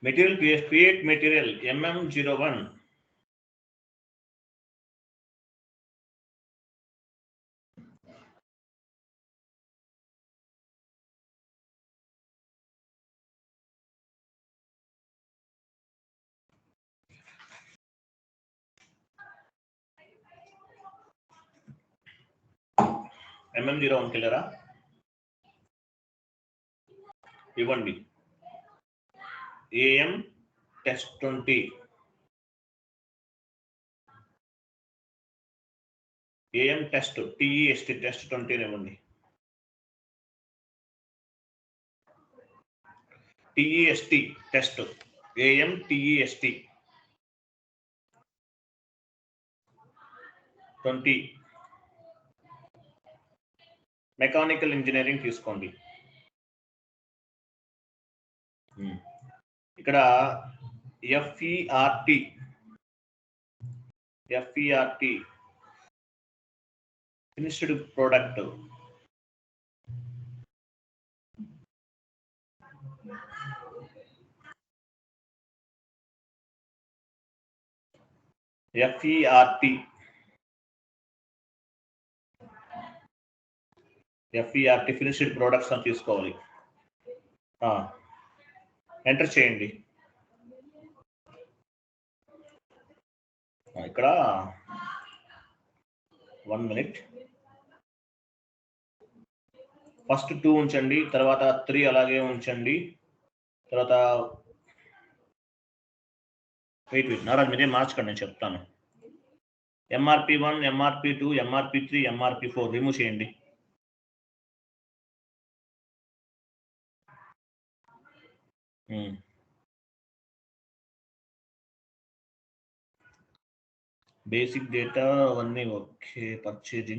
Material create material MM01. MM01 కిల్లరా ఇవ్వండి. AM test 20. AM test TEST test 20 ఇవ్వండి. TEST test AM TEST 20. Mechanical engineering తీసుకోండి. ఇక్కడ FERT finished product. FERT finished products అని తీసుకోవాలి. Enter చేయండి. ఇక్కడ 1 minute. ఫస్ట్ 2 ఉంచండి, తర్వాత 3 అలాగే ఉంచండి, తర్వాత వెయిట్ నారాజ్ మీరే మార్చకండి, నేను చెప్తాను. MRP1, MRP2, MRP3, MRP4 remove చేయండి. బేసిక్ డేటా అవన్నీ ఓకే. పర్చేజ్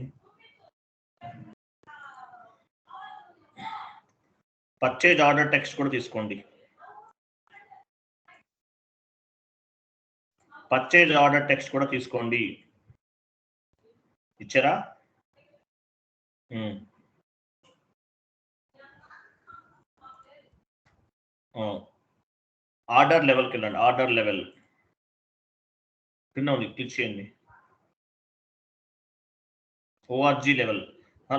ఆర్డర్ టెక్స్ట్ కూడా తీసుకోండి. పర్చేజ్ ఆర్డర్ టెక్స్ట్ కూడా తీసుకోండి. ఇచ్చారా? ఆర్డర్ లెవెల్కి వెళ్ళండి. ఆర్డర్ లెవెల్ కింద ఉంది, క్లిక్ చేయండి. ORG లెవెల్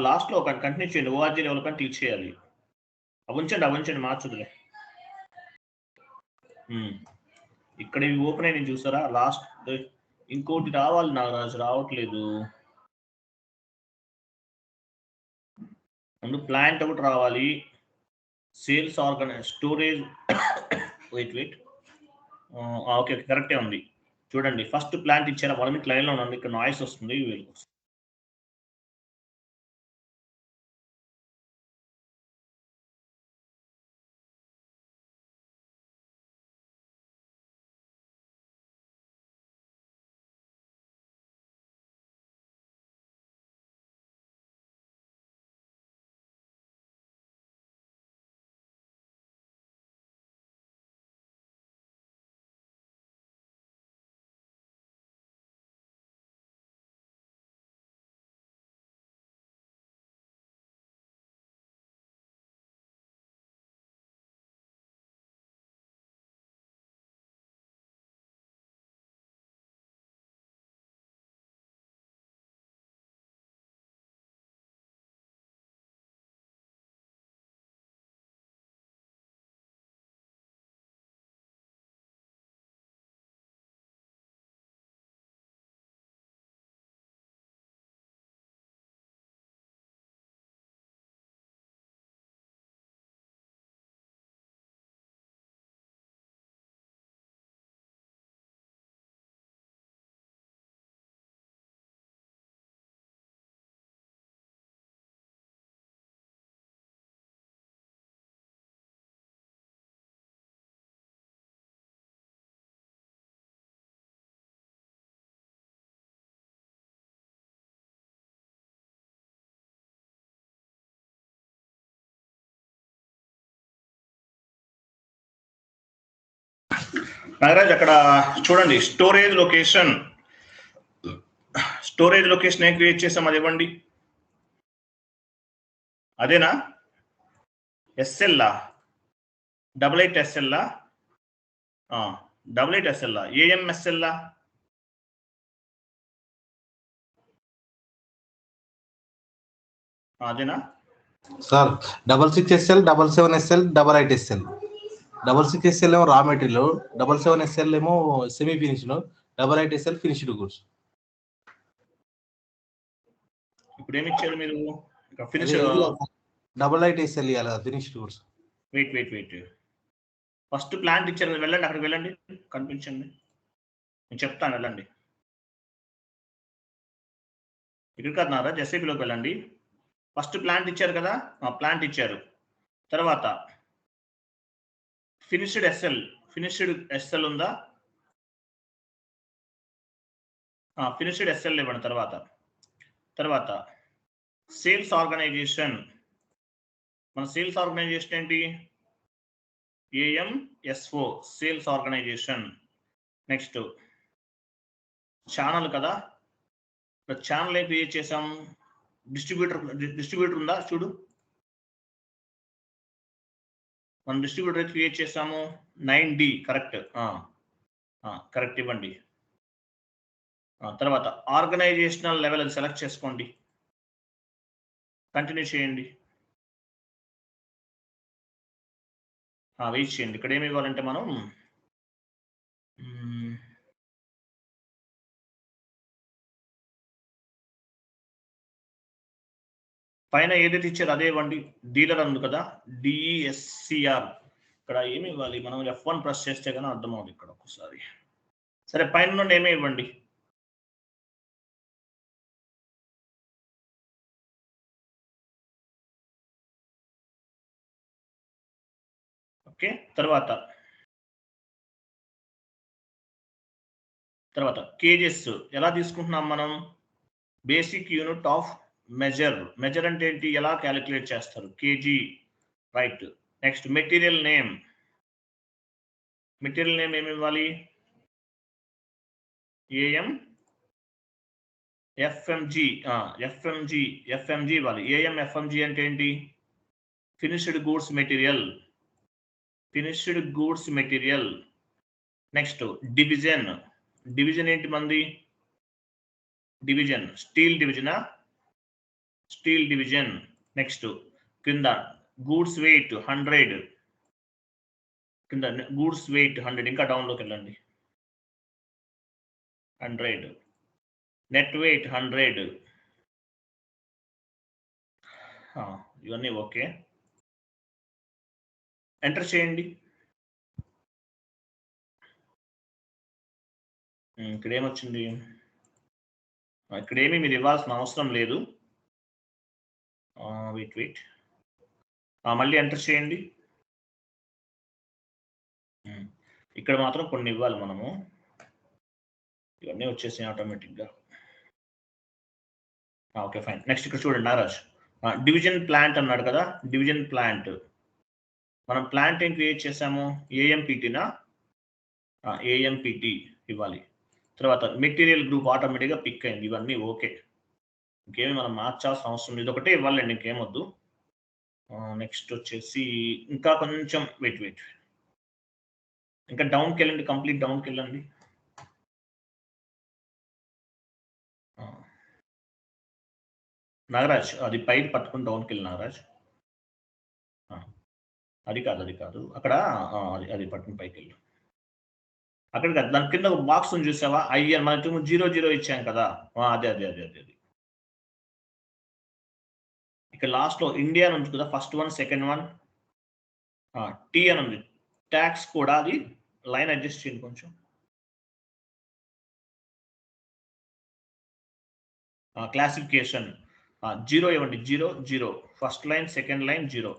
లాస్ట్లో ఒక కంటిన్యూ చేయండి. ORG లెవెల్ పైన క్లిక్ చేయాలి. ఉంచండి మార్చుదులే. ఇక్కడ ఇవి ఓపెన్ అయిన చూసారా? లాస్ట్ ఇంకోటి రావాలి నాగరాజు, రావట్లేదు. ముందు ప్లాంట్ ఒకటి రావాలి. సేల్స్ స్టోరేజ్ వెయిట్ ఓకే కరెక్టే ఉంది. చూడండి ఫస్ట్ ప్లాంట్ ఇచ్చారా? 1 minute లైన్లో ఉంది. ఇక్కడ నాయిస్ వస్తుంది. నాగరాజ్ అక్కడ చూడండి, స్టోరేజ్ లొకేషన్ ఏం క్రియేట్ చేసాం అది ఇవ్వండి. అదేనా? SL 88 SL 88SL AMSL అదేనా sir 66SL 77SL 88SL 66SL ఏమో రా మెటీరియల్ 77SL ఏమో semi finished 88SL finished goods ఇప్పుడు ఏమి ఇచ్చారు మీరు ఫినిష్ 88SL ఇవ్వాలి finished goods wait first plant ఇచ్చారు మీరు వెళ్ళండి అక్కడికి వెళ్ళండి కనిపించండి నేను చెప్తాను వెళ్ళండి ఇక్కడ కాదు నారాజ్ ఎస్ఐపిలోకి వెళ్ళండి ఫస్ట్ ప్లాంట్ ఇచ్చారు కదా ప్లాంట్ ఇచ్చారు తర్వాత ఫినిష్డ్ ఎస్ఎల్ ఉందా ఫినిష్డ్ ఎస్ఎల్ ఇవ్వండి తర్వాత సేల్స్ ఆర్గనైజేషన్ మన సేల్స్ ఆర్గనైజేషన్ ఏంటి AMSO sales organisation next channel కదా ఛానల్ ఏం క్రియేట్ చేసాం డిస్ట్రిబ్యూటర్ ఉందా చూడు మనం డిస్ట్రిబ్యూటర్ క్రియేట్ చేసాము 9D కరెక్ట్ కరెక్ట్ ఇవ్వండి తర్వాత ఆర్గనైజేషనల్ లెవెల్ అది సెలెక్ట్ చేసుకోండి కంటిన్యూ చేయండి వెయిట్ చేయండి ఇక్కడ ఏమి ఇవ్వాలంటే మనం పైన ఏదైతే ఇచ్చారో అదే ఇవ్వండి డీలర్ అందు కదా DESCR ఇక్కడ ఏమి ఇవ్వాలి మనం F1 ప్రెస్ చేస్తే కానీ అర్థం అవుతుంది ఇక్కడ ఒకసారి సరే పైన నుండి ఏమి ఇవ్వండి ఓకే తర్వాత కేజెస్ ఎలా తీసుకుంటున్నాం మనం బేసిక్ యూనిట్ ఆఫ్ మెజర్ అంటే ఏంటి ఎలా క్యాలిక్యులేట్ చేస్తారు KG right next material name ఏమి ఇవ్వాలి FMG ఇవ్వాలి FMG అంటే ఏంటి finished goods material next division ఏంటి మంది స్టీల్ డివిజన్ నెక్స్ట్ కింద గూడ్స్ వెయిట్ 100 ఇంకా డౌన్లోకి వెళ్ళండి 100 నెట్ వెయిట్ 100 ఇవన్నీ ఓకే ఎంటర్ చేయండి ఇక్కడ ఏమొచ్చింది ఇక్కడేమీ మీరు ఇవ్వాల్సిన అవసరం లేదు వెయిట్ మళ్ళీ ఎంటర్ చేయండి ఇక్కడ మాత్రం కొన్ని ఇవ్వాలి మనము ఇవన్నీ వచ్చేసాయి ఆటోమేటిక్గా ఓకే ఫైన్ నెక్స్ట్ ఇక్కడ చూడండి నారాజ్ డివిజన్ ప్లాంట్ అన్నాడు కదా డివిజన్ ప్లాంట్ మనం ప్లాంట్ ఏం క్రియేట్ చేసాము AMPT ఇవ్వాలి తర్వాత మెటీరియల్ గ్రూప్ ఆటోమేటిక్గా పిక్ అయింది ఇవన్నీ ఓకే ఇంకేమి మనం మార్చాల్సిన అవసరం లేదు ఒకటే ఇవ్వాలండి ఇంకేమొద్దు నెక్స్ట్ వచ్చేసి ఇంకా కొంచెం వెయిట్ ఇంకా డౌన్కి వెళ్ళండి కంప్లీట్ డౌన్కి వెళ్ళండి నాగరాజ్ అది పైకి పట్టుకుని డౌన్కి వెళ్ళి నాగరాజ్ అది కాదు అక్కడ అది పట్టుకుని పైకి వెళ్ళు అక్కడ కాదు దాని కింద ఒక బాక్స్ ఉంది చూసావా IN మనకి 00 ఇచ్చాం కదా అదే ఇక్కడ లాస్ట్ లో ఇండియా నుంచి కదా first one second one T అని ఉంది ట్యాక్స్ కూడా అది లైన్ అడ్జస్ట్ చేయండి కొంచెం క్లాసిఫికేషన్ 0 ఇవ్వండి 0 ఫస్ట్ లైన్ సెకండ్ లైన్ 0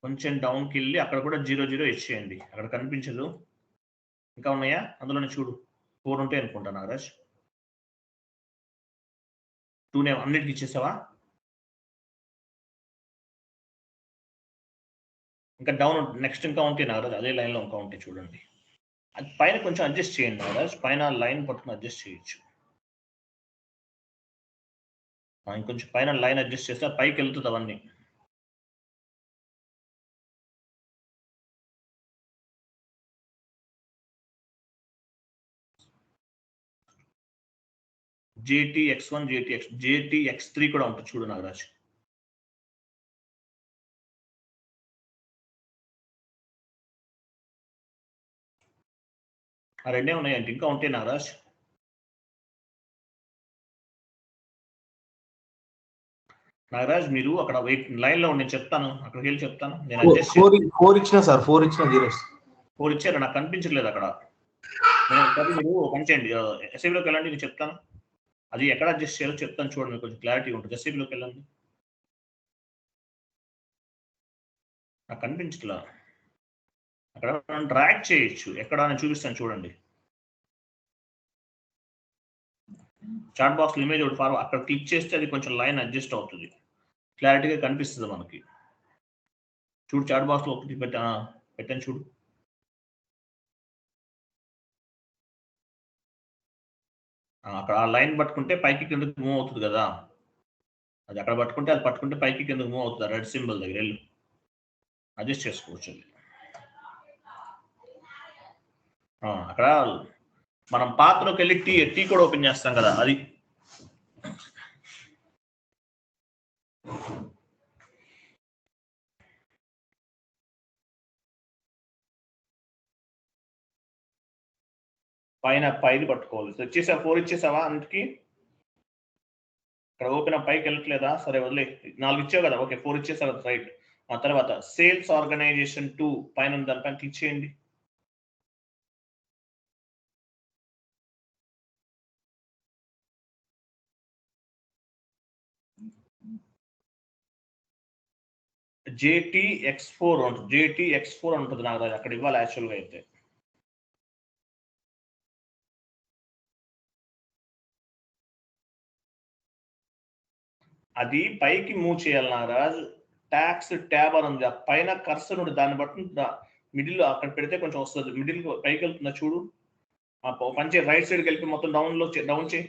కొంచెం డౌన్కి వెళ్ళి అక్కడ కూడా 00 ఇచ్చేయండి అక్కడ కనిపించదు ఇంకా ఉన్నాయా అందులోనే చూడు 4 ఉంటాయి అనుకుంటా నాగరాజ్ 2 నేమ్ అన్నిటికి ఇచ్చేసావా ఇంకా డౌన్ నెక్స్ట్ ఇంకా ఉంటాయి నాగరాజ్ అదే లైన్లో ఇంకా ఉంటాయి చూడండి అది పైన కొంచెం అడ్జస్ట్ చేయండి నాగరాజ్ పైన లైన్ పట్టుకుని అడ్జస్ట్ చేయొచ్చు ఇంకొంచెం పైన లైన్ అడ్జస్ట్ చేస్తే పైకి వెళ్తుంది అవన్నీ JTX1 JTX3 కూడా ఉంటుంది చూడు నాగరాజ్. ఆ రెండే ఉన్నాయంటే ఇంకా ఉంటే నాగరాజ్. నాగరాజ్ మీరు అక్కడ వెయిట్ లైన్ లో నేను చెప్తాను, అక్కడికి వెళ్ళి చెప్తాను. నేను అడ్జస్ట్ 4 ఇచ్చిన సార్, 4 ఇచ్చిన జీరోస్. 4 ఇచ్చారు, నాకు కనిపించట్లేదు అక్కడ. మీరు పని చేయండి, ఎస్ఐబిలోకి వెళ్ళండి, నేను చెప్తాను. అది ఎక్కడ అడ్జస్ట్ చేయాలో చెప్తాను చూడండి, కొంచెం క్లారిటీ ఉంటుంది. ఎస్ఐబిలోకి వెళ్ళండి. నాకు కనిపించట్లా అక్కడ. మనం డ్రాగ్ చేయొచ్చు, ఎక్కడ నేను చూపిస్తాను చూడండి. చాట్ బాక్స్ ఇమేజ్ ఒకటి ఫార్వర్డ్, అక్కడ క్లిక్ చేస్తే అది కొంచెం లైన్ అడ్జస్ట్ అవుతుంది, క్లారిటీగా కనిపిస్తుంది మనకి. చూడు చాట్ బాక్స్ లో ఒకటి పెట్టాను చూడు. అక్కడ ఆ లైన్ పట్టుకుంటే పైకి కిందకి మూవ్ అవుతుంది కదా, అది అక్కడ పట్టుకుంటే అది పట్టుకుంటే పైకి కిందకి మూవ్ అవుతుంది. రెడ్ సింబల్ దగ్గర వెళ్ళి అడ్జస్ట్ చేసుకోవచ్చు. అది అక్కడ మనం పాత్రలోకి వెళ్ళి టీ కూడా ఓపెన్ చేస్తాం కదా, అది పైన పైది పట్టుకోవాలి. ఇచ్చేసా 4 ఇచ్చేసావా అన్నిటికీ? ఇక్కడ ఓపెన్ పైకి వెళ్ళట్లేదా? సరే వదిలే, 4 ఇచ్చావు కదా, ఓకే 4 ఇచ్చేసా కదా, రైట్. ఆ తర్వాత సేల్స్ ఆర్గనైజేషన్ 2 పైన దానిపైన క్లిక్ చేయండి. JTX4 ఉంటుంది, JTX4 ఉంటుంది నాకు అక్కడ ఇవ్వాలి యాక్చువల్గా అయితే. అది పైకి మూవ్ చేయాలి నాగరాజ్. ట్యాక్స్ ట్యాబ్ అని ఉంది, పైన కర్సర్ ఉంటుంది, దాన్ని బట్టి మిడిల్ అక్కడ పెడితే కొంచెం వస్తుంది. మిడిల్ పైకి వెళ్తుందా చూడు, పంచే రైట్ సైడ్కి వెళ్ళి మొత్తం డౌన్ చేయి.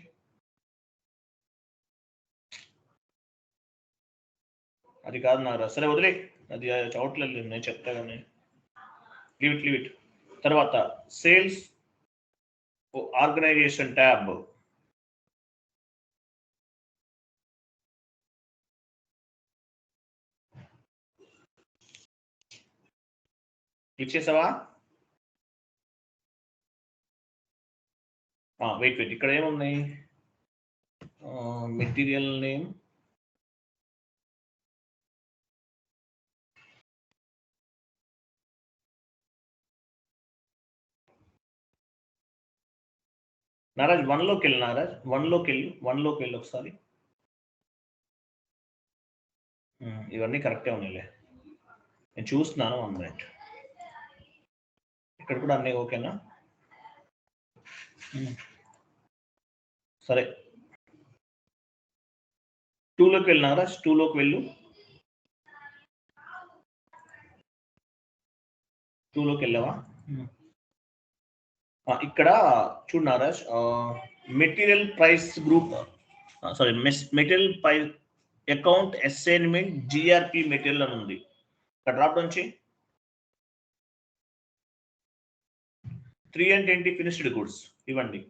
అది కాదు నాగరాజ్, సరే వదిలే, అది చవట్లేదు, నేను చెప్తా కానీ లీవ్ ఇట్. తర్వాత సేల్స్ ఆర్గనైజేషన్ ట్యాబ్, క్లిక్ చేసావా? వెయిట్ ఇక్కడ ఏమున్నాయి? మెటీరియల్ నేమ్, నారాజ్ 1లోకి వెళ్ళి, నారాజ్ 1లోకి వెళ్ళి ఒకసారి. ఇవన్నీ కరెక్టే ఉన్నాయిలే, నేను చూస్తున్నాను. 1 మినిట్, ఇక్కడ కూడా అన్నీ ఓకేనా? సరే 2లోకి వెళ్ళి నారాజ్, 2లోకి వెళ్ళు. 2లోకి వెళ్ళావా? ఇక్కడ చూడు Naraj, material price group, sorry material price account assignment GRP material అని ఉంది, ఇక్కడ డ్రాప్ డౌన్ చేయి. 3 అంటే ఏంటి? ఫినిష్డ్ గుడ్స్ ఇవ్వండి.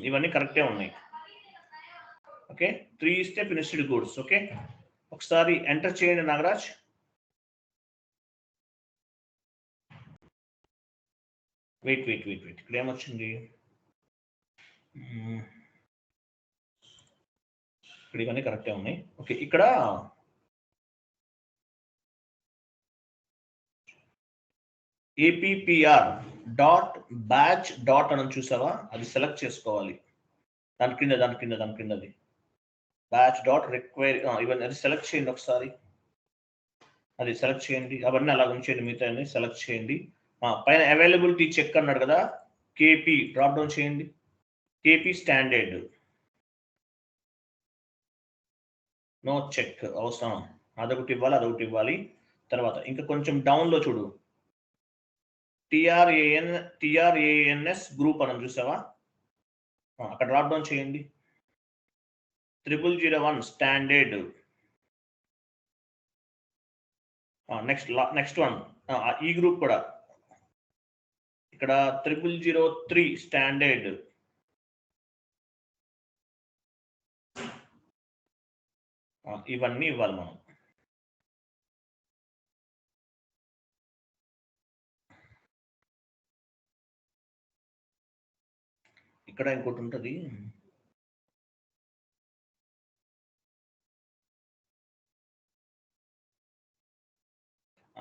ఇవన్నీ కరెక్టే ఉన్నాయి, ఓకే. 3 ఇస్తే ఫినిష్డ్ గుడ్స్, ఓకే. ఒకసారి ఎంటర్ చేయండి నాగరాజ్. వెయిట్ ఇక్కడ ఏమొచ్చింది? ఇక్కడ ఇవన్నీ కరెక్టే ఉన్నాయి, ఓకే. ఇక్కడ APPR డాట్ బ్యాచ్ డాట్ అని చూసావా, అది సెలెక్ట్ చేసుకోవాలి. దాని కిందది బ్యాచ్ డాట్ రిక్వైర్, ఇవన్నీ అది సెలెక్ట్ చేయండి ఒకసారి. అది సెలెక్ట్ చేయండి, అవన్నీ అలా ఉంచేయండి, మిగతా సెలెక్ట్ చేయండి. పైన అవైలబిలిటీ చెక్ అన్నాడు కదా, KP డ్రాప్ డౌన్ చేయండి. KP స్టాండర్డ్ నో చెక్ అవసరం, అదొకటి ఇవ్వాలి. తర్వాత ఇంకా కొంచెం డౌన్ లో చూడు, TRANS గ్రూప్ అని చూసావా, అక్కడ డ్రాప్ డౌన్ చేయండి. 0001 స్టాండర్డ్. నెక్స్ట్ వన్ ఈ గ్రూప్ కూడా, ఇక్కడ 0003 స్టాండర్డ్. ఇవన్నీ ఇవ్వాలి మనం. ఇక్కడ ఇంకోటి ఉంటుంది,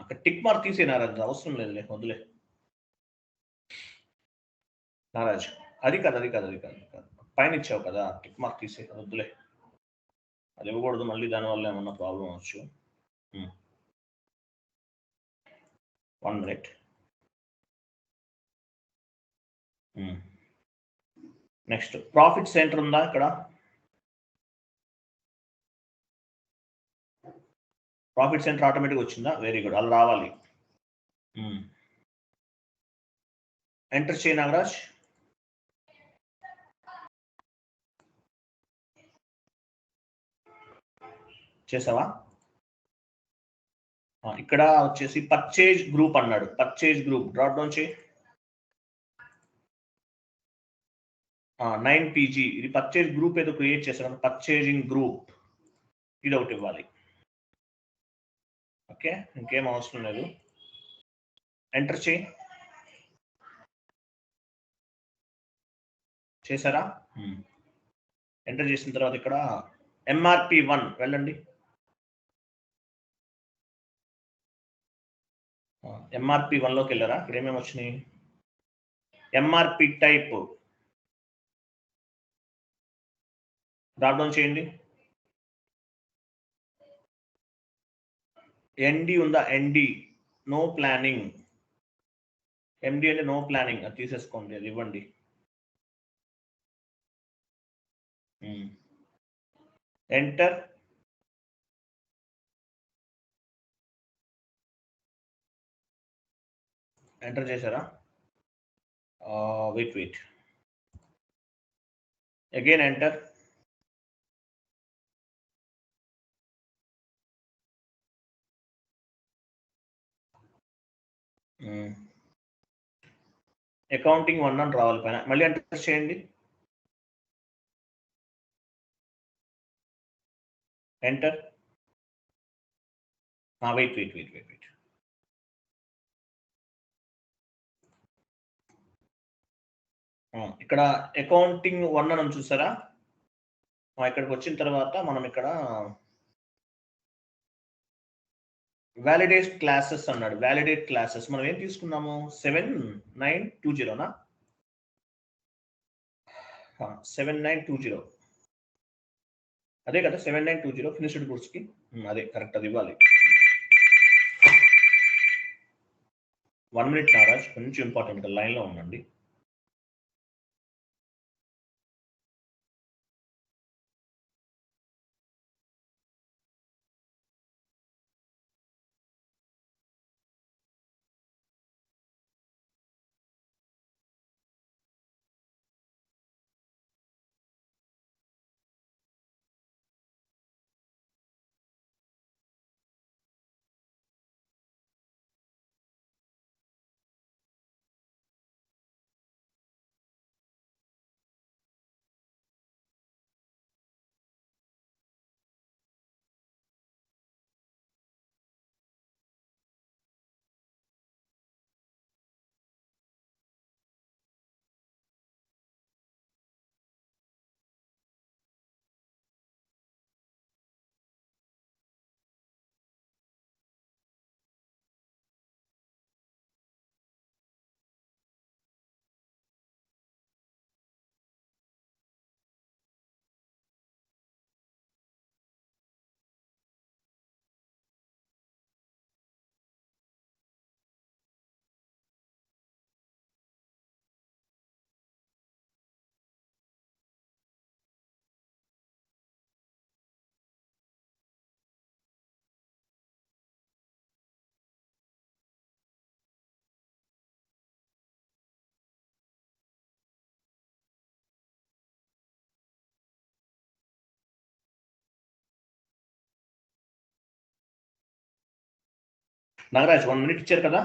అక్కడ టిక్ మార్క్ తీసే నారాజ్, అవసరం లేదులే, వదిలే నారాజ్. అది కాదు పైన ఇచ్చావు కదా, టిక్ మార్క్ తీసే, వద్దులే, అది ఇవ్వకూడదు, మళ్ళీ దానివల్ల ఏమన్నా ప్రాబ్లం అవచ్చు. 1 minute. నెక్స్ట్ ప్రాఫిట్ సెంటర్ ఉందా ఇక్కడ? ప్రాఫిట్ సెంటర్ ఆటోమేటిక్ వచ్చిందా? వెరీ గుడ్, అలా రావాలి. ఎంటర్ చేయి నాగరాజ్. చేసావా? ఇక్కడ వచ్చేసి పర్చేజ్ గ్రూప్ అన్నాడు, పర్చేజ్ గ్రూప్ డ్రాప్ డౌన్ చేయి. 9PG, ఇది పర్చేజ్ గ్రూప్ ఏదో క్రియేట్ చేశాను, పర్చేజింగ్ గ్రూప్, ఇది ఒకటి ఇవ్వాలి. ఓకే, ఇంకేం అవసరం లేదు. ఎంటర్ చేయి. చేశారా? ఎంటర్ చేసిన తర్వాత ఇక్కడ MRP1 వెళ్ళండి. MRP1లోకి వెళ్ళారా? ఇక్కడ ఏమేమి వచ్చినాయి? MRP టైప్ డ్రాప్ డౌన్ చేయండి. ND ఉందా? ND, no planning. MD అంటే నో ప్లానింగ్, అది తీసేసుకోండి, అది ఇవ్వండి. ఎంటర్. ఎంటర్ చేశారా? Wait again enter. అకౌంటింగ్ 1 అని రావాలి పైన, మళ్ళీ ఎంటర్ చేయండి. ఎంటర్. వెయిట్. ఇక్కడ అకౌంటింగ్ 1 అని చూసారా? ఇక్కడికి వచ్చిన తర్వాత మనం ఇక్కడ వ్యాలిడేట్ క్లాసెస్ అన్నాడు. వ్యాలిడేట్ క్లాసెస్ మనం ఏం తీసుకున్నాము? 7920నా? 7920 అదే కదా, 7920 ఫినిష్డ్ గుడ్స్ కి అదే కరెక్ట్, అది ఇవ్వాలి. 1 minute నారాజ్, కొంచెం ఇంపార్టెంట్, లైన్ లో ఉండండి. నాగరాజ్ 1 minute ఇచ్చారు కదా,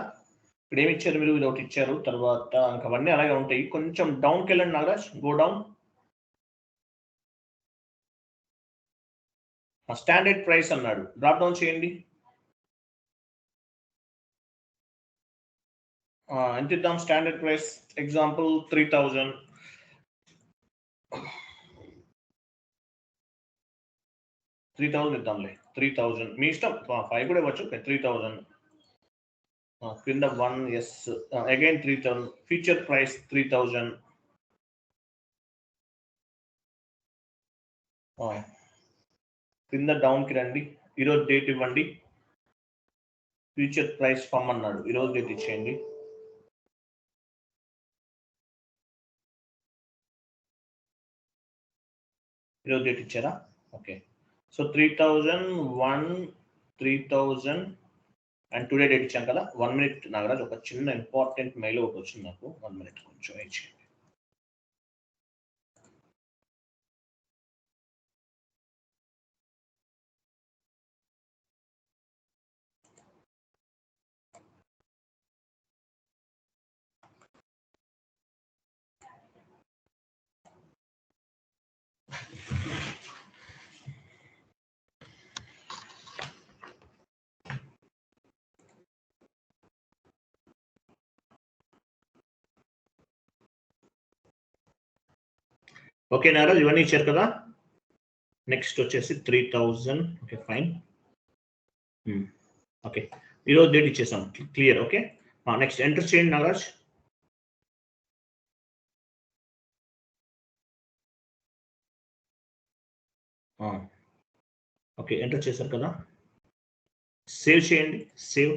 ఇక్కడ ఏమి ఇచ్చారు మీరు? ఇది ఒకటి ఇచ్చారు, తర్వాత ఇంకా అవన్నీ అలాగే ఉంటాయి. కొంచెం డౌన్కి వెళ్ళండి Nagaraj, go down. Standard price అన్నాడు, డ్రాప్ డౌన్ చేయండి. ఎంత ఇద్దాం స్టాండర్డ్ ప్రైస్? ఎగ్జాంపుల్ 3000. 3000 ఇద్దాంలే. 3000 మీ ఇష్టం, 5 కూడా ఇవ్వచ్చు. 3000 కింద 1 ఎస్ అగైన్ 3000 ఫ్యూచర్ ప్రైస్ 3000. కింద డౌన్ కి రండి, ఈరోజు డేట్ ఇవ్వండి. ఫ్యూచర్ ప్రైస్ ఫమ్ అన్నాడు, ఈరోజు డేట్ ఇచ్చేయండి. ఈరోజు డేట్ ఇచ్చారా? Okay. So 3001 3000 and today date ఇచ్చాం కదా. 1 మినిట్ నాగరాజ్, ఒక చిన్న ఇంపార్టెంట్ మెయిల్ ఒకటి వచ్చింది నాకు. 1 మినిట్ కొంచెం వెయిట్ చేయండి. ఓకే నాగరాజ్, ఇవన్నీ ఇచ్చారు కదా. నెక్స్ట్ వచ్చేసి 3000. Okay fine. ఓకే, ఈరోజు డేట్ ఇచ్చేసాం, క్లియర్. ఓకే, నెక్స్ట్ ఎంటర్ చేయండి నాగరాజ్. ఓకే, ఎంటర్ చేశారు కదా. సేవ్ చేయండి. సేవ్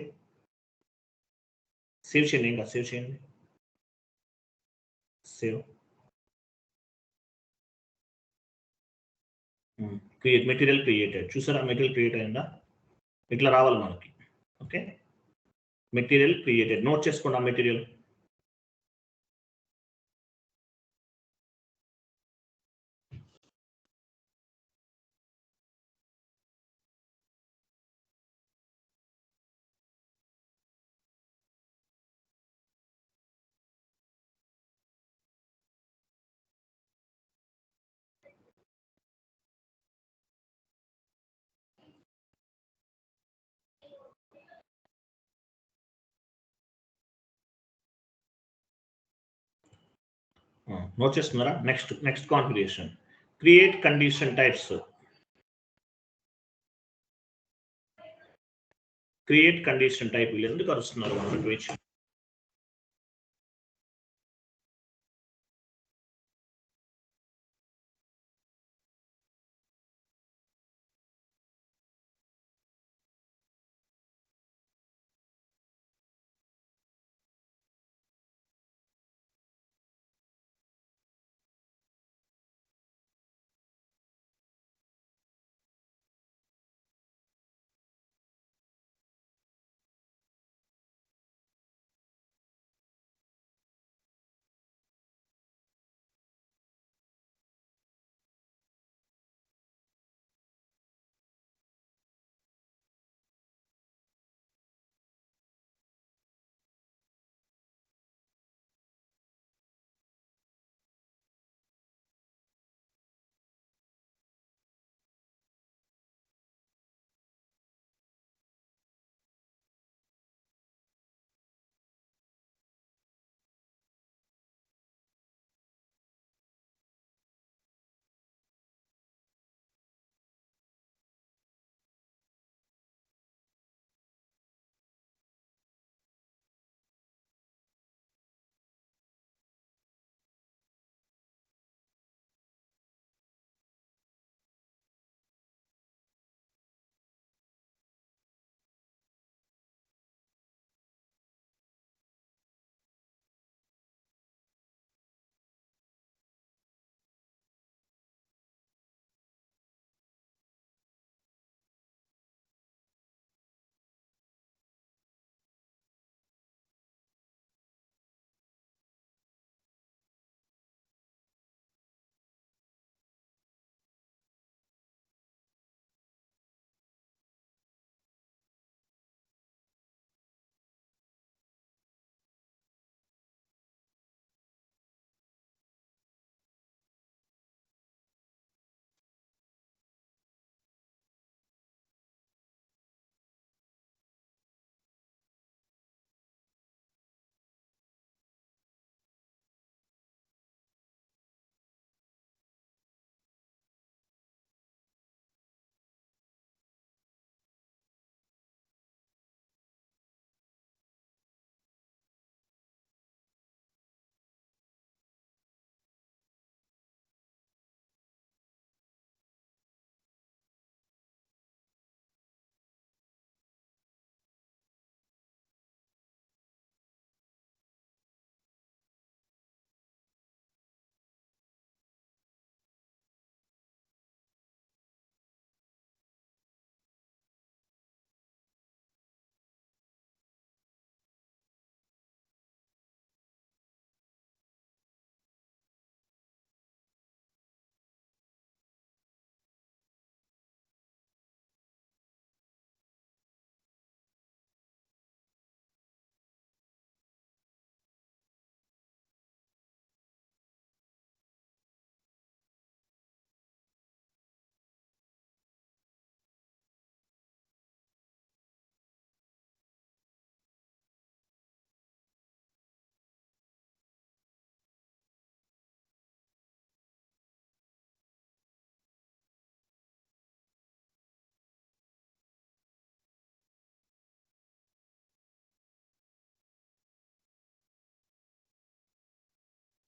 చేయండి, ఇంకా సేవ్ చేయండి. Save create material created. చూసారా మెటీరియల్ క్రియేట్ అయిందా? ఇట్లా రావాలి మనకి. Okay, material created. నోట్ చేసుకోండి ఆ మెటీరియల్. నోట్ చేస్తున్నారా? Next configuration, create condition types. Create condition type. వీళ్ళు ఎందుకు అరుస్తున్నారు?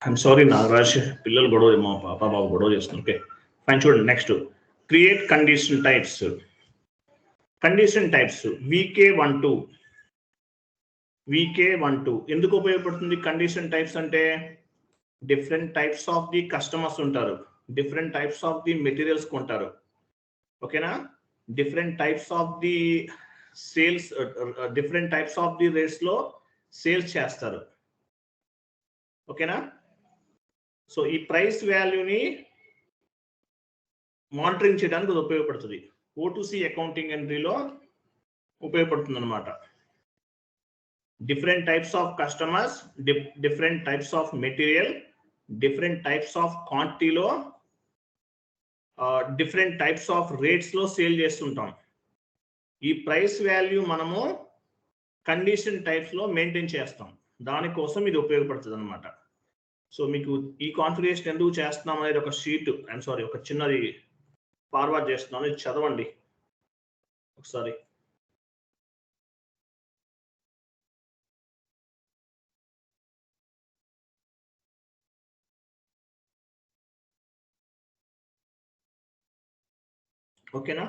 ఐఎమ్ సారీ నాగరాజ్, పిల్లలు గొడవ, మా పాప బాబు గొడవ చేస్తుంది. Okay fine. చూడండి next, create condition types. Condition types VK12 ఎందుకు ఉపయోగపడుతుంది? కండిషన్ టైప్స్ అంటే different types of the customers ఉంటారు, different types of the materials కొంటారు, ఓకేనా? Different types of the sales, different types of the rates లో sales చేస్తారు, ఓకేనా? సో ఈ ప్రైస్ వాల్యూని మానిటరింగ్ చేయడానికి అది ఉపయోగపడుతుంది. O2C అకౌంటింగ్ ఎంట్రీలో ఉపయోగపడుతుంది అనమాట. Different types of customers, different types of material, different types of క్వాంటిటీలో, డిఫరెంట్ టైప్స్ ఆఫ్ రేట్స్ లో సేల్ చేస్తుంటాం. ఈ ప్రైస్ వాల్యూ మనము కండిషన్ టైప్స్ లో మెయింటైన్ చేస్తాం, దానికోసం ఇది ఉపయోగపడుతుంది అనమాట. సో మీకు ఈ కాన్ఫిగరేషన్ ఎందుకు చేస్తున్నాం అనేది ఒక షీట్, ఐఎమ్ సారీ, ఒక చిన్నది ఫార్వర్డ్ చేస్తున్నాను, ఇది చదవండి ఒకసారి. ఓకేనా?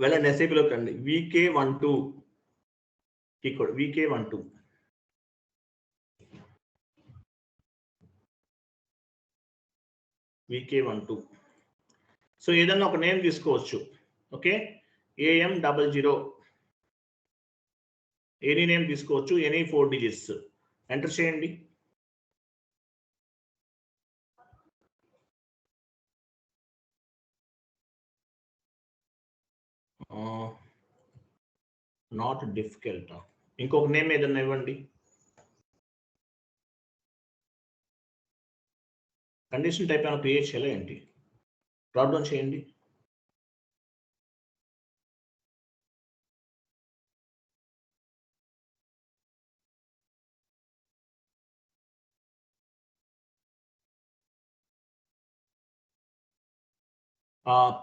వెళ్ళండి ఎస్ఐపిలోకి రండి. VK12 సో ఏదన్నా ఒక నేమ్ తీసుకోవచ్చు, ఓకే? AM00 ఎనీ నేమ్ తీసుకోవచ్చు, ఎనీ 4 డిజిట్స్ ఎంటర్ చేయండి. Not difficult. ఇంకొక నేమ్ ఏదన్నా ఇవ్వండి. కండిషన్ టైప్ ఏమైనా క్రియేట్ చేయాలా ఏంటి? డ్రాప్ డౌన్ చేయండి.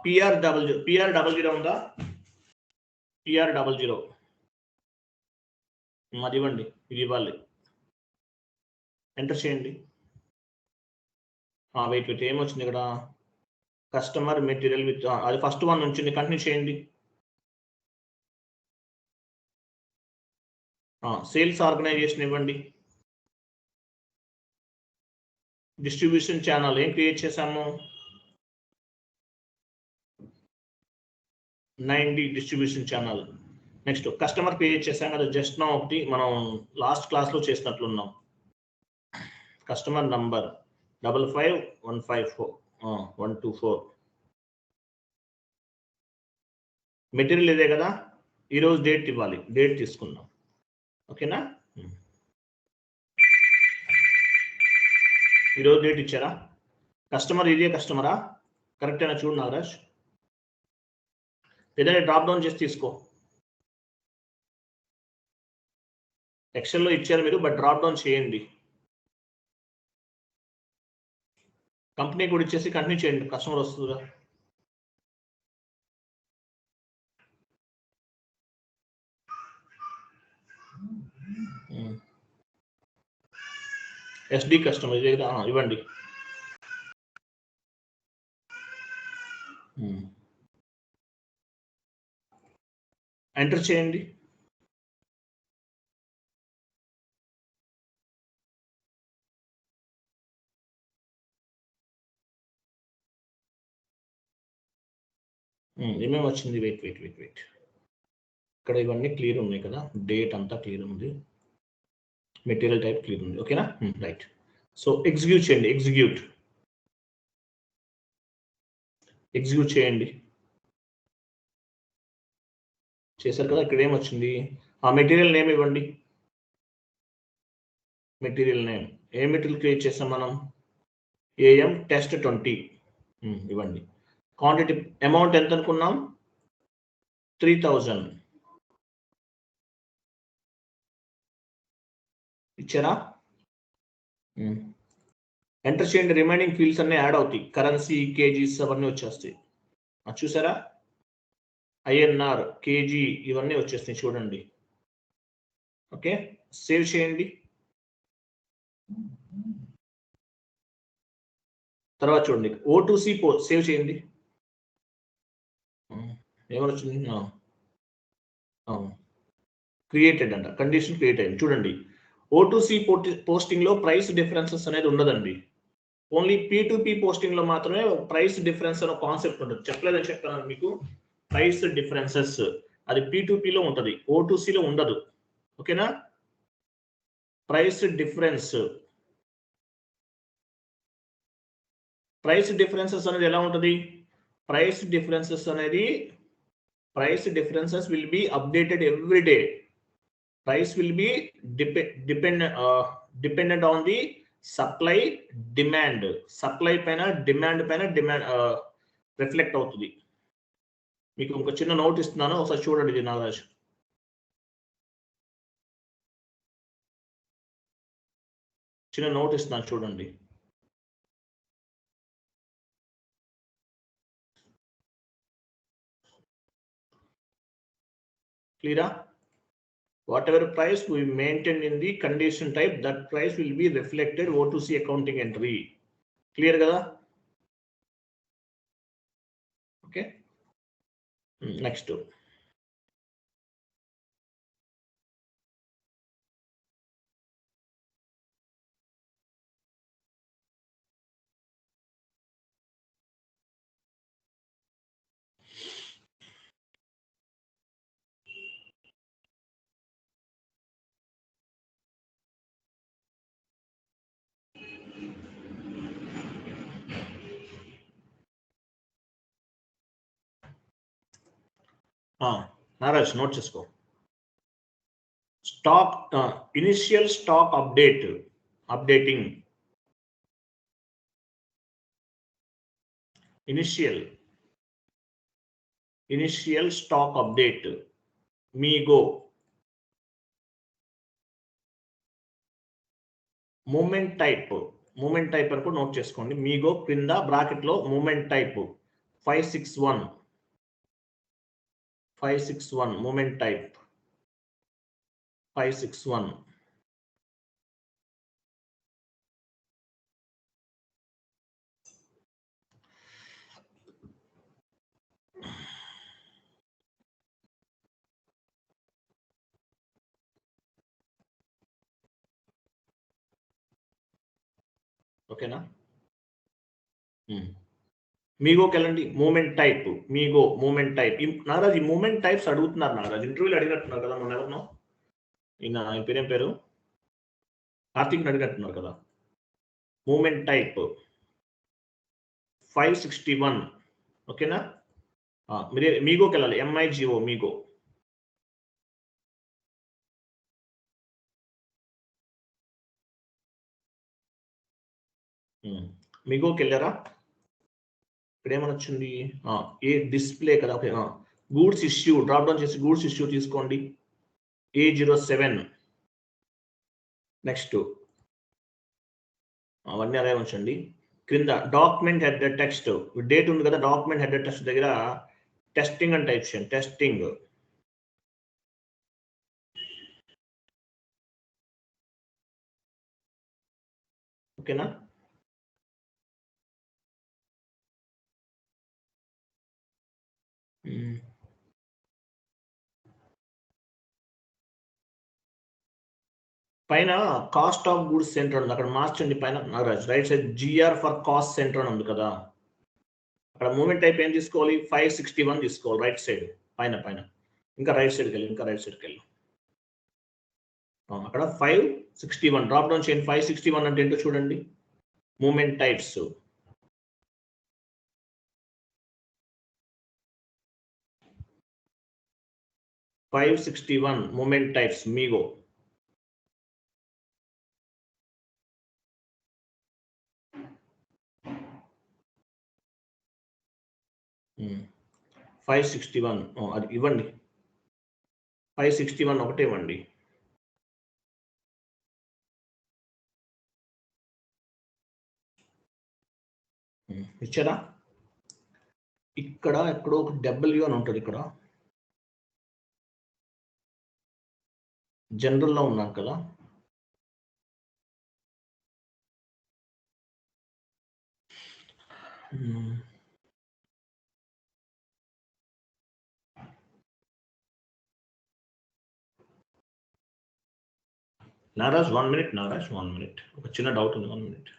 PR00 ఉందా? PR00 అది ఇవ్వండి, ఇది ఇవ్వాలి, ఎంటర్ చేయండి. వెయిట్ ఏమొచ్చింది ఇక్కడ? కస్టమర్ మెటీరియల్ విత్, అది ఫస్ట్ వన్ ఉంచింది, కంటిన్యూ చేయండి. సేల్స్ ఆర్గనైజేషన్ ఇవ్వండి. డిస్ట్రిబ్యూషన్ ఛానల్ ఏం క్రియేట్ చేసాము? 9D distribution channel. Next customer create చేసాం కదా జస్ట్ నౌ, ఒకటి మనం లాస్ట్ క్లాస్లో చేసినట్లున్నాం. Customer number 55154. మెటీరియల్ ఇదే కదా, ఈరోజు డేట్ ఇవ్వాలి, డేట్ తీసుకుందాం, ఓకేనా? ఈరోజు డేట్ ఇచ్చారా? కస్టమర్ ఇదే కస్టమరా? కరెక్టేనా చూడు నాగరాజ్, ఏదైనా డ్రాప్ డౌన్ చేసి తీసుకో. ఎక్సెల్లో ఇచ్చారు మీరు, బట్ డ్రాప్ డౌన్ చేయండి. కంపెనీ కూడా ఇచ్చేసి కంటిన్యూ చేయండి, కస్టమర్ వస్తుందిగా. SD కస్టమర్ ఇదే కదా, ఇవ్వండి. ఎంటర్ చేయండి. ఏమేమి వచ్చింది? వెయిట్, ఇక్కడ ఇవన్నీ క్లియర్ ఉన్నాయి కదా, డేట్ అంతా క్లియర్ ఉంది, మెటీరియల్ టైప్ క్లియర్ ఉంది, ఓకేనా? రైట్. సో ఎగ్జిక్యూట్ చేయండి, ఎగ్జిక్యూట్ చేయండి. చేశారు కదా, ఇక్కడ ఏమొచ్చింది? ఆ మెటీరియల్ నేమ్ ఇవ్వండి. మెటీరియల్ నేమ్, ఏ మెటీరియల్ క్రియేట్ చేస్తాం మనం? AM టెస్ట్ 20 ఇవ్వండి. క్వాంటిటీ అమౌంట్ ఎంత అనుకున్నాం? 3000 ఇచ్చారా? ఎంటర్ చేయండి. రిమైనింగ్ ఫీల్డ్స్ అన్ని యాడ్ అవుతాయి, కరెన్సీ, కేజీస్ అవన్నీ వచ్చేస్తాయి. అది చూసారా, ఐఎన్ఆర్, కేజీ ఇవన్నీ వచ్చేస్తాయి చూడండి. ఓకే, సేవ్ చేయండి. తర్వాత చూడండి O2C సేవ్ చేయండి. ఏమైనా వచ్చింది, క్రియేటెడ్ అంట, కండిషన్ క్రియేట్ అయింది. చూడండి O2C పోస్టింగ్ లో ప్రైస్ డిఫరెన్సెస్ అనేది ఉండదండి. ఓన్లీ P2P పోస్టింగ్ లో మాత్రమే ప్రైస్ డిఫరెన్స్ అనే కాన్సెప్ట్ ఉంటుంది. చెప్పలేదని చెప్తాను మీకు. ప్రైస్ డిఫరెన్సెస్ అది P2P లో ఉంటుంది, O2C లో ఉండదు. ఓకేనా, ప్రైస్ డిఫరెన్సెస్ అనేది ఎలా ఉంటుంది? Price differences will be updated every day. Price will be dependent on the supply demand. Supply పైన డిమాండ్ రిఫ్లెక్ట్ అవుతుంది. మీకు ఒక చిన్న నోట్ ఇస్తున్నాను, ఒకసారి చూడండి. ఇది నాగరాజ్, చిన్న నోట్ ఇస్తున్నాను చూడండి. క్లియరా? Whatever price we maintain in the condition type, that price will be reflected O2C accounting entry. Clear kada? Okay, next. Naraj note చేసుకో. Stock initial stock updating. Initial stock update మీగో. మూమెంట్ టైప్ అని కూడా note చేసుకోండి. MIGO క్రింద bracket లో moment type 561 moment type 561. ఓకేనా? మీగోకి వెళ్ళండి. Movement type MIGO movement type. Nagaraj ఈ మూమెంట్ టైప్స్ అడుగుతున్నారు నాగరాజ్, ఇంటర్వ్యూలు అడిగినట్టున్నారు కదా మొన్న. ఎవరినో ఈయన పేరేం పేరు, కార్తీక్ అడిగినట్టున్నారు కదా. Movement type 561. ఓకేనా? మీరే మీగోకి వెళ్ళాలి. MIGO MIGO. మీగోకి వెళ్ళారా? ఇక్కడ ఏమని వచ్చింది? ఏ డిస్ప్లే కదా. Okay, goods issue drop down చేసి గూడ్స్ ఇష్యూ తీసుకోండి. A07. నెక్స్ట్ అవన్నీ అదే ఉంచండి. క్రింద డాక్యుమెంట్ హెడర్ టెక్స్ట్ డేట్ ఉంది కదా, డాక్యుమెంట్ హెడర్ టెక్స్ట్ దగ్గర టెస్టింగ్ అని టైప్ చేయండి. టెస్టింగ్. ఓకేనా? పైన కాస్ట్ ఆఫ్ గూడ్స్ సెంటర్ ఉంది, అక్కడ మార్చండి. పైన Nagaraj right side GR for cost centre అని ఉంది కదా, అక్కడ మూమెంట్ టైప్ ఏం తీసుకోవాలి? 561 తీసుకోవాలి. రైట్ సైడ్ పైన ఇంకా రైట్ సైడ్కి వెళ్ళి అక్కడ 561 డ్రాప్ డౌన్ చేయండి. 561 అంటే ఏంటో చూడండి. Movement types 561 movement types MIGO. $561 అది ఇవ్వండి. 561 ఒకటే ఇవ్వండి. ఇచ్చారా? ఇక్కడ ఎక్కడో ఒక డబ్ల్యూ అని ఉంటుంది. ఇక్కడ జనరల్లో ఉన్నాం కదా. నారాజ్ 1 minute, నారాజ్ 1 minute. ఒక చిన్న డౌట్ ఉంది, 1 minute.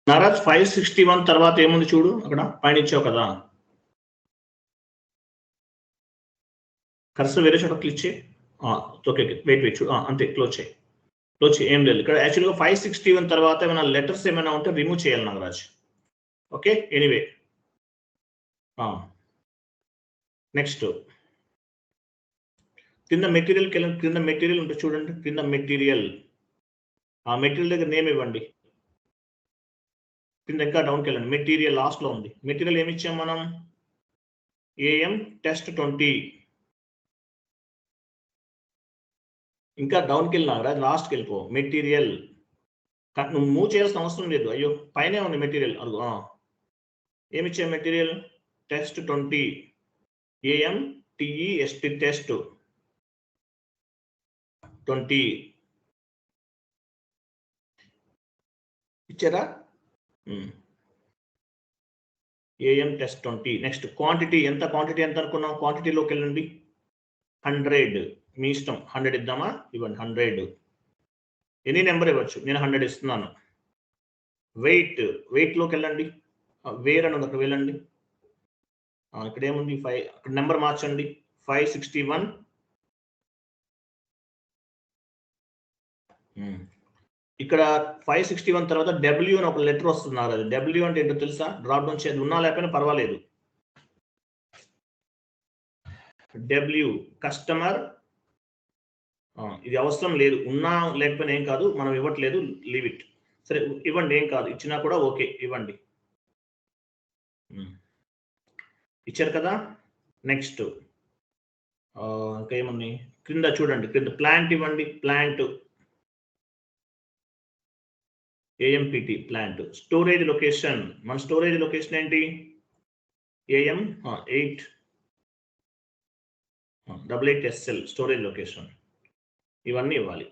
నారాజ్ 561 తర్వాత ఏముంది చూడు, అక్కడ పైన ఇచ్చావు కదా, కర్సర్ వేరే చోట క్లిక్ చేయి. ఓకే, వెయిట్ చూడు, అంతే, క్లోజ్ చేయి. ఏం లేదు ఇక్కడ. యాక్చువల్గా 561 తర్వాత ఏమైనా లెటర్స్ ఏమైనా ఉంటే రిమూవ్ చేయాలి నాగరాజ్. Okay, anyway. నెక్స్ట్ కింద మెటీరియల్కి వెళ్ళండి. కింద మెటీరియల్ ఉంటే చూడండి, కింద మెటీరియల్. ఆ మెటీరియల్ దగ్గర నేమ్ ఇవ్వండి. కింద ఇంకా డౌన్కి వెళ్ళండి, మెటీరియల్ లాస్ట్లో ఉంది. మెటీరియల్ ఏమి ఇచ్చాం మనం? AM test 20. ఇంకా డౌన్కి వెళ్ళినా లాస్ట్కి వెళ్ళిపో. మెటీరియల్ నువ్వు మూవ్ చేయాల్సిన అవసరం లేదు. అయ్యో, పైనే ఉంది మెటీరియల్. అడుగు, ఏమి ఇచ్చా? Material test 20 AM TEST test 20 ఇచ్చారా? AM test 20. నెక్స్ట్ క్వాంటిటీ ఎంత? క్వాంటిటీ ఎంత అనుకున్నాం? క్వాంటిటీలోకి వెళ్ళండి. 100. మీ ఇష్టం, 100 ఇద్దామా? ఇవ్వండి 100. ఎనీ నెంబర్ ఇవ్వచ్చు, నేను 100 ఇస్తున్నాను. వెయిట్లోకి వెళ్ళండి. వేర్ అని ఉంది, అక్కడ వెళ్ళండి. ఇక్కడ ఏముంది? 5. అక్కడ నెంబర్ మార్చండి. 561. ఇక్కడ 561 తర్వాత డబ్ల్యూ అని ఒక లెటర్ వస్తున్నారు. అది డబ్ల్యూ అంటే ఏంటో తెలుసా? డ్రాప్ డౌన్ చేయాలి, ఉన్నా లేకపోయినా పర్వాలేదు. W customer. ఇది అవసరం లేదు, ఉన్నా లేకపోయినా ఏం కాదు, మనం ఇవ్వట్లేదు, లీవ్ ఇట్. సరే ఇవ్వండి, ఏం కాదు, ఇచ్చినా కూడా ఓకే, ఇవ్వండి. ఇచ్చారు కదా. నెక్స్ట్ ఇంకా ఏముంది? క్రింద చూడండి, క్రింద ప్లాంట్ ఇవ్వండి. Plant AMPT plant. Storage location, మన స్టోరేజ్ లొకేషన్ ఏంటి? AM 888SL storage location. ఇవన్నీ ఇవ్వాలి.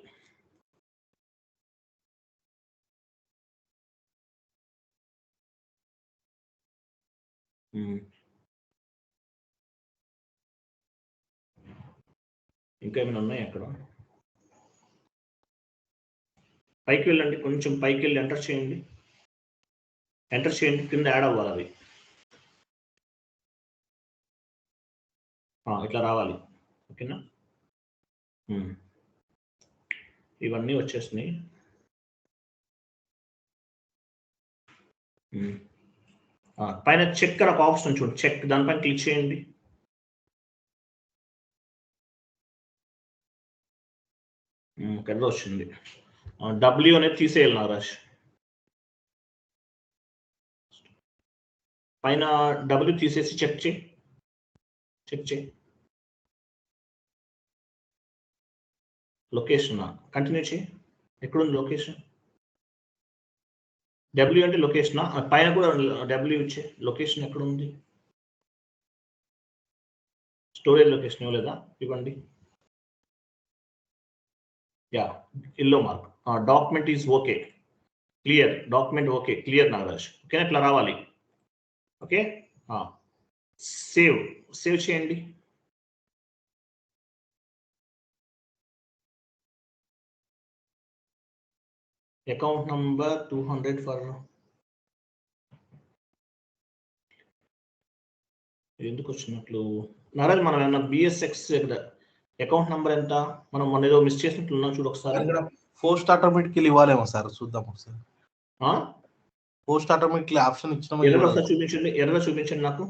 ఇంకా ఏమైనా ఉన్నాయి అక్కడ? పైకి వెళ్ళండి, కొంచెం పైకి వెళ్ళి ఎంటర్ చేయండి. కింద యాడ్ అవ్వాలి అవి. ఇట్లా రావాలి, ఓకేనా? ఇవన్నీ వచ్చేసినాయి. పైన చెక్ అని ఒక ఆప్షన్ చూడండి, చెక్, దానిపైన క్లిక్ చేయండి. కింద వచ్చింది. డబ్ల్యూ అనేది తీసేయాలి నారాజ్. పైన డబ్ల్యూ తీసేసి చెక్ చేయి. లొకేషన్ కంటిన్యూ చేయి. ఎక్కడుంది లొకేషన్? డబ్ల్యూ అంటే లొకేషన్. పైన కూడా డబ్ల్యూ ఇచ్చే. లొకేషన్ ఎక్కడ ఉంది? స్టోరేజ్ లొకేషన్ ఇవ్వలేదా? ఇవ్వండి. Yeah, yellow mark. Document is okay, clear. Document okay, clear Nagaraj. ఓకేనా? ఇట్లా రావాలి. ఓకే, సేవ్ చేయండి. అకౌంట్ నంబర్ 200 ఫర్ ఎందుకు వచ్చినట్లు నారాజ్, మనం ఏమన్నా బిఎస్ఎక్స్ అకౌంట్ నంబర్ ఎంత? మనం మన ఏదో మిస్ చేసినట్లున్నా చూడు ఒకసారి. పోస్ట్ ఆటోమేటిక్లీ ఇవ్వాలేమో సార్, చూద్దాం ఒకసారి. పోస్ట్ ఆటోమేటిక్లీ ఆప్షన్ ఇచ్చినామో ఎర్రర్ ఒకసారి చూపించండి, ఎర్రర్ చూపించండి నాకు.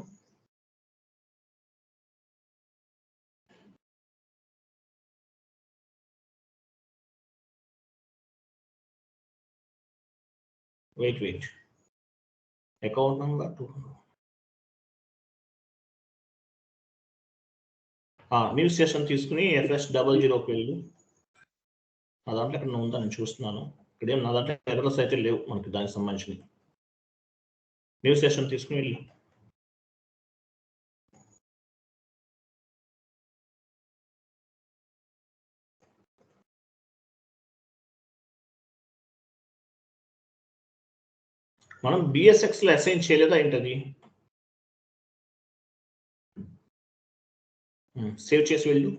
Wait account number 200. News station తీసుకుని FS00కి వెళ్ళి నా దాంట్లో ఎక్కడ ఉందా నేను చూస్తున్నాను. ఇక్కడేం నా దాంట్లో ఎర్రర్స్ అయితే లేవు మనకి దానికి సంబంధించినవి. న్యూస్ స్టేషన్ తీసుకుని వెళ్ళి మనం బిఎస్ఎక్స్లో అసైన్ చేయలేదా ఏంటది? సేవ్ చేసి వెళ్ళు.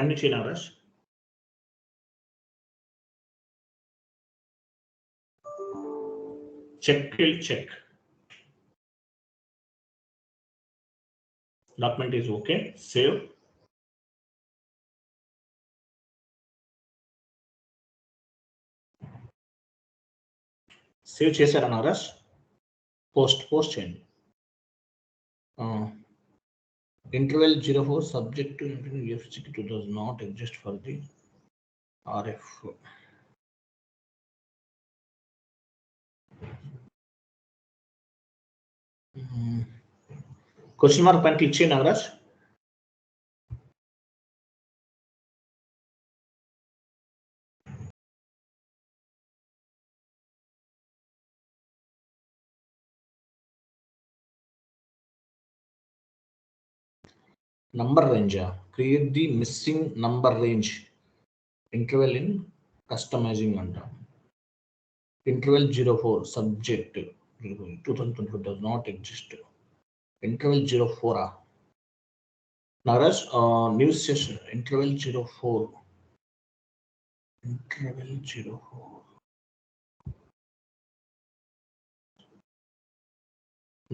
అన్ని చేయనా రష్? Check document is okay. Save. Save చేశారా నారాజ్? పోస్ట్ చేయండి. Interval 04 subject to F62 does not exist for the RF. Question mark పైన క్లిక్ చేయండి Nagaraj. Number range, create the missing number range. Interval in customizing అంట. Interval 04 subject 2024 does not exist. Interval 04 Nagaraj news session interval 04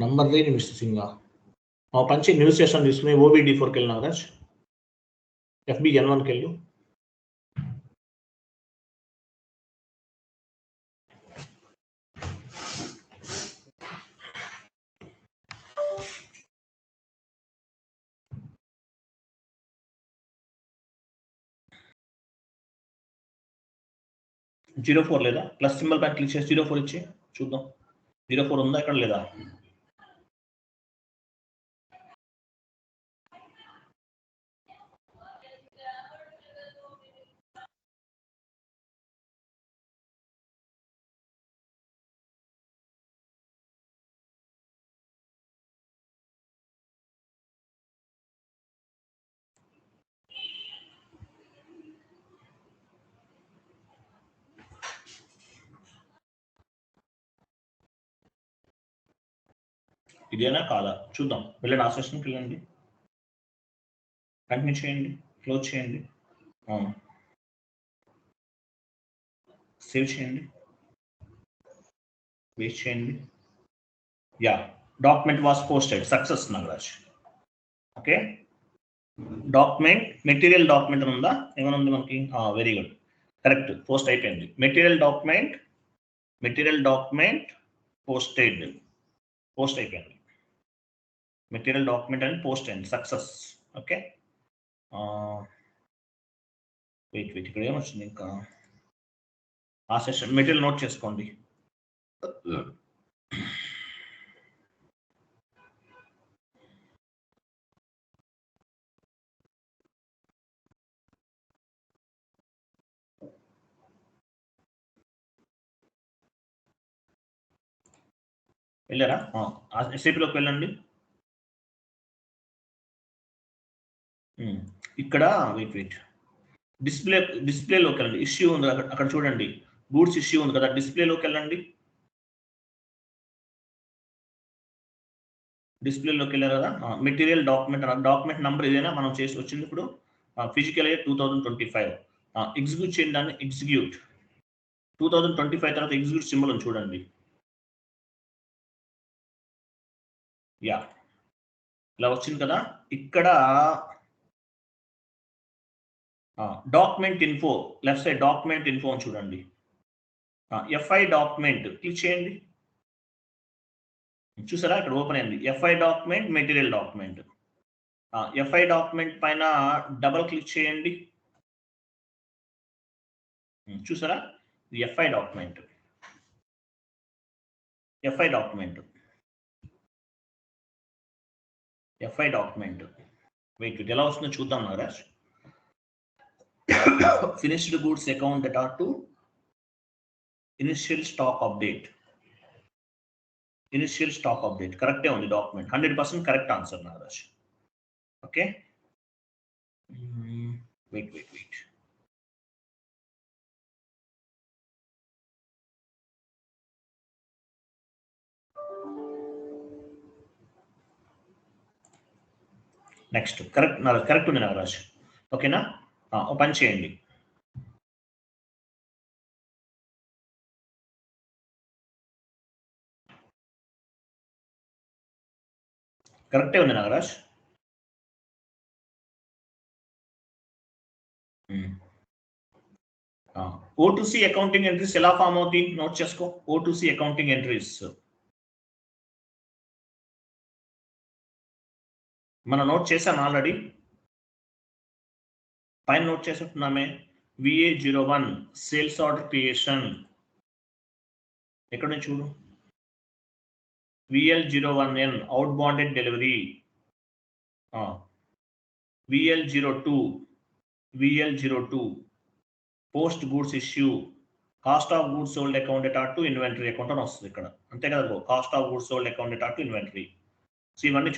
number range missing. పంచి news station తీసుకుని OBD4కి వెళ్ళి నాగరాజ్, FBN1కి వెళ్ళు. Zero 04 లేదా? Plus symbol పైన క్లిక్ చేసి 04 ఇచ్చి చూద్దాం. 04 ఉందా ఇక్కడ లేదా? ఇదేనా కాదా చూద్దాం. వెళ్ళండి, ఆ సెషన్కి వెళ్ళండి, కంటిన్యూ చేయండి, క్లోజ్ చేయండి, సేవ్ చేయండి, వెయిట్ చేయండి. Document was posted, success Nagaraj. Okay, document material document ఉందా? ఏమైనా ఉంది మనకి? వెరీ గుడ్, కరెక్ట్, పోస్ట్ అయిపోయింది. మెటీరియల్ డాక్యుమెంట్ పోస్ట్ అయిపోయింది. మెటీరియల్ డాక్యుమెంట్ అని పోస్ట్ అయింది, సక్సెస్. ఓకే, వెయిట్ ఇక్కడ ఏమొచ్చింది ఇంకా? ఆ సెషన్ మెటీరియల్ నోట్ చేసుకోండి. వెళ్ళారా? ఎస్ఐపిలోకి వెళ్ళండి. ఇక్కడ వెయిట్ డిస్ప్లేలోకి వెళ్ళండి. ఇష్యూ ఉంది అక్కడ చూడండి, గూడ్స్ ఇష్యూ ఉంది కదా, డిస్ప్లేలోకి వెళ్ళండి. డిస్ప్లేలోకి వెళ్ళారు కదా, మెటీరియల్ డాక్యుమెంట్ నంబర్ ఏదైనా మనం చేసి వచ్చింది ఇప్పుడు ఫిజికల్ ఇయర్ 2025. ఎగ్జిక్యూట్ చేయండి దాన్ని. ఎగ్జిక్యూట్ 2025 తర్వాత ఎగ్జిక్యూట్ సింబల్ ఉంది చూడండి. యా, ఇలా వచ్చింది కదా. ఇక్కడ document info left side document info అని చూడండి. ఎఫ్ఐ డాక్యుమెంట్ క్లిక్ చేయండి. చూసారా, ఇక్కడ ఓపెన్ అయింది. FI document, material document. FI document పైన డబల్ క్లిక్ చేయండి. చూసారా, FI document. FI document FI document wait ఎలా వస్తుందో చూద్దాం Nagaraj. Finished goods account data to initial stock update. Initial stock update కరెక్టే ఉంది document. 100% correct answer Nagaraj. Okay, wait next correct ఉంది నాగరాజ్. ఓకేనా, ఓ పని చేయండి. కరెక్టే ఉంది నాగరాజ్. O2C అకౌంటింగ్ ఎంట్రీస్ ఎలా ఫామ్ అవుతాయి నోట్ చేసుకో. O2C అకౌంటింగ్ ఎంట్రీస్ మనం నోట్ చేసాం ఆల్రెడీ, పైన నోట్ చేస్తున్నామే. VA01 సేల్స్ ఆర్డర్ క్రియేషన్, ఎక్కడ నుంచి చూడు. VL01N outbound delivery. VL02 post goods issue, cost of goods sold account data to inventory account అని వస్తుంది ఇక్కడ. అంతే కదా, cost of goods sold account data to inventory. So ఇవన్నీ